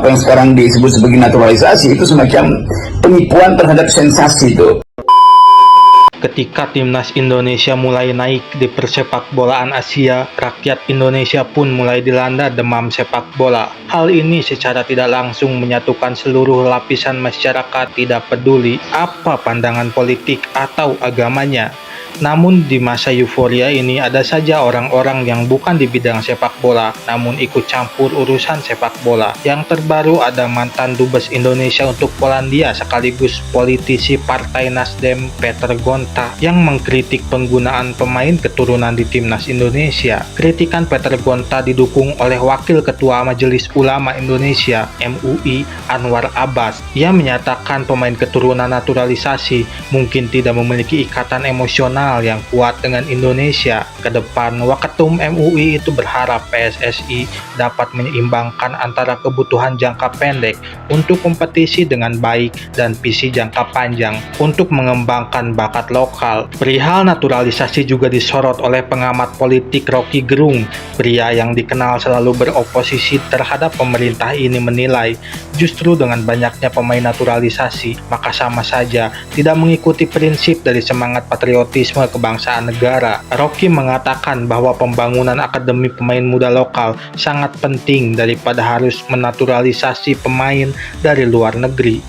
apa yang sekarang disebut sebagai naturalisasi itu semacam penipuan terhadap sensasi itu. Ketika timnas Indonesia mulai naik di persepakbolaan Asia, rakyat Indonesia pun mulai dilanda demam sepak bola. Hal ini secara tidak langsung menyatukan seluruh lapisan masyarakat, tidak peduli apa pandangan politik atau agamanya. Namun di masa euforia ini ada saja orang-orang yang bukan di bidang sepak bola, namun ikut campur urusan sepak bola. Yang terbaru ada mantan dubes Indonesia untuk Polandia sekaligus politisi Partai Nasdem Peter Gonta yang mengkritik penggunaan pemain keturunan di timnas Indonesia. Kritikan Peter Gonta didukung oleh Wakil Ketua Majelis Ulama Indonesia (MUI) Anwar Abbas. Ia menyatakan pemain keturunan naturalisasi mungkin tidak memiliki ikatan emosional yang kuat dengan Indonesia. Ke depan, Waketum MUI itu berharap PSSI dapat menyeimbangkan antara kebutuhan jangka pendek untuk kompetisi dengan baik dan visi jangka panjang untuk mengembangkan bakat lokal. Perihal naturalisasi juga disorot oleh pengamat politik Rocky Gerung. Pria yang dikenal selalu beroposisi terhadap pemerintah ini menilai, justru dengan banyaknya pemain naturalisasi, maka sama saja tidak mengikuti prinsip dari semangat patriotisme kebangsaan negara. Rocky mengatakan bahwa pembangunan akademi pemain muda lokal sangat penting daripada harus menaturalisasi pemain dari luar negeri.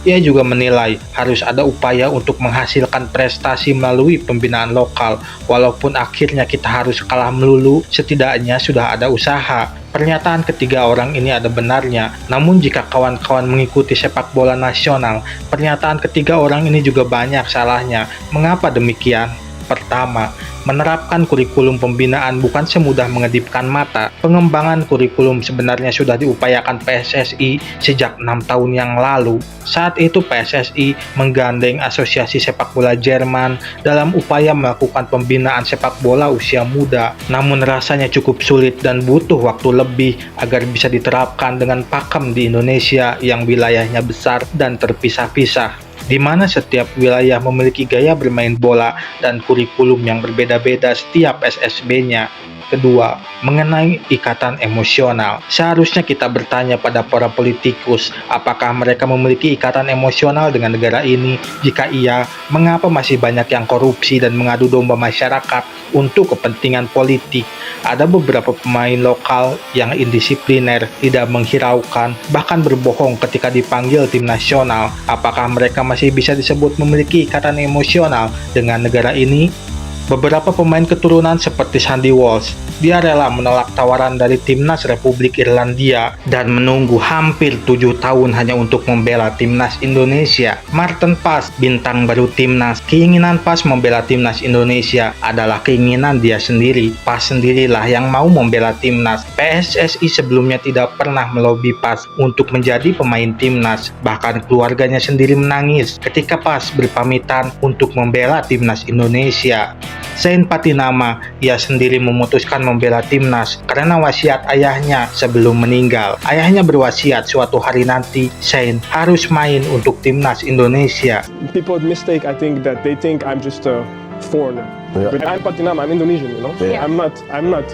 Ia juga menilai harus ada upaya untuk menghasilkan prestasi melalui pembinaan lokal, walaupun akhirnya kita harus kalah melulu, setidaknya sudah ada usaha. Pernyataan ketiga orang ini ada benarnya, namun jika kawan-kawan mengikuti sepak bola nasional, pernyataan ketiga orang ini juga banyak salahnya. Mengapa demikian? Pertama, menerapkan kurikulum pembinaan bukan semudah mengedipkan mata. Pengembangan kurikulum sebenarnya sudah diupayakan PSSI sejak 6 tahun yang lalu. Saat itu PSSI menggandeng Asosiasi Sepak Bola Jerman dalam upaya melakukan pembinaan sepak bola usia muda. Namun rasanya cukup sulit dan butuh waktu lebih agar bisa diterapkan dengan pakem di Indonesia yang wilayahnya besar dan terpisah-pisah, di mana setiap wilayah memiliki gaya bermain bola dan kurikulum yang berbeda-beda setiap SSB-nya. Kedua, mengenai ikatan emosional. Seharusnya kita bertanya pada para politikus, apakah mereka memiliki ikatan emosional dengan negara ini? Jika iya, mengapa masih banyak yang korupsi dan mengadu domba masyarakat untuk kepentingan politik? Ada beberapa pemain lokal yang indisipliner, tidak menghiraukan, bahkan berbohong ketika dipanggil tim nasional. Apakah mereka masih bisa disebut memiliki ikatan emosional dengan negara ini? Beberapa pemain keturunan seperti Sandy Walsh, dia rela menolak tawaran dari timnas Republik Irlandia dan menunggu hampir 7 tahun hanya untuk membela timnas Indonesia. Martin Paes, bintang baru timnas, keinginan Paes membela timnas Indonesia adalah keinginan dia sendiri. Paes sendirilah yang mau membela timnas. PSSI sebelumnya tidak pernah melobi Paes untuk menjadi pemain timnas. Bahkan keluarganya sendiri menangis ketika Paes berpamitan untuk membela timnas Indonesia. Shane Patinama, ia sendiri memutuskan membela timnas karena wasiat ayahnya sebelum meninggal. Ayahnya berwasiat suatu hari nanti Shane harus main untuk timnas Indonesia. People mistake, I think that they think I'm just a foreigner. Yeah. But I'm Patinama, I'm Indonesian, you know. Yeah. I'm not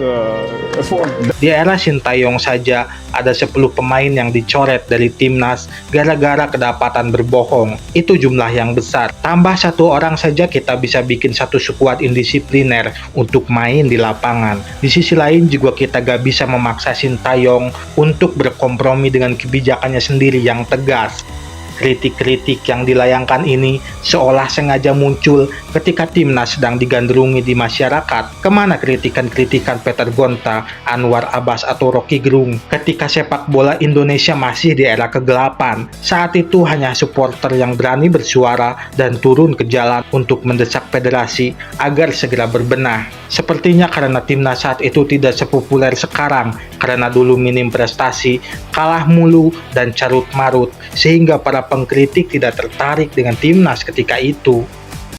a foreigner. Di era Sintayong saja ada 10 pemain yang dicoret dari timnas gara-gara kedapatan berbohong. Itu jumlah yang besar. Tambah 1 orang saja kita bisa bikin satu skuad indisipliner untuk main di lapangan. Di sisi lain juga kita gak bisa memaksa Sintayong untuk berkompromi dengan kebijakannya sendiri yang tegas. Kritik-kritik yang dilayangkan ini seolah sengaja muncul ketika timnas sedang digandrungi di masyarakat. Kemana kritikan-kritikan Peter Gonta, Anwar Abbas atau Rocky Gerung ketika sepak bola Indonesia masih di era kegelapan? Saat itu hanya supporter yang berani bersuara dan turun ke jalan untuk mendesak federasi agar segera berbenah. Sepertinya karena timnas saat itu tidak sepopuler sekarang, karena dulu minim prestasi, kalah mulu dan carut marut, sehingga para pengkritik tidak tertarik dengan timnas ketika itu.